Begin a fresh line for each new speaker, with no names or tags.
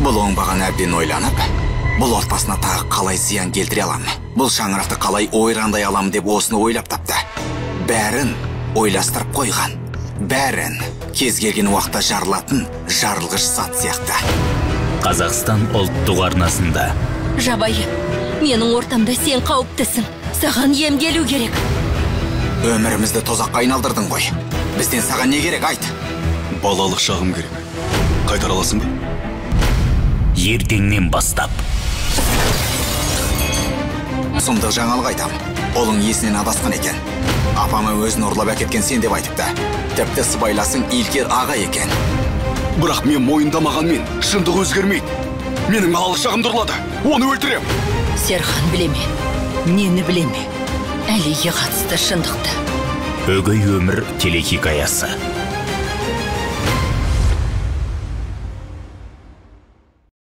Бұл оңбаған әбден ойланып, бұл ортасына тағы қалай зиян келтіре алам, бұл шаңырақты қалай ойрандай алам деп осыны ойлап тапты. Бәрін ойластырып қойған. Бәрін кез келген уақытта жарылатын жарылғыш зат сияқты.
Қазақстан ұлттық арнасында.
Жабайы, менің ортамда сен қауіптісің. Саған ем келу керек.
Өмірімізді тозаққа айналдырдың ғой. Бізден саған не керек, айт?
Балалық шағым керек. Қайтара аласың ба?
Ертеңнен бастап.
Сұмдық жаңалық айтам. Олың есінен адасқан екен. Апамы өзін ұрлап әкеткен сен деп айтыпты. Тіпті сыбайласың Илкер аға екен.
Бірақ мен мойындамағанмен шындық өзгермейді. Менің балалық шағымды ұрлады. Оны өлтірем.
Серхан білеме, нені білеме? Әлиге қатысты шындықты.
Өгей өмір телехикаясы.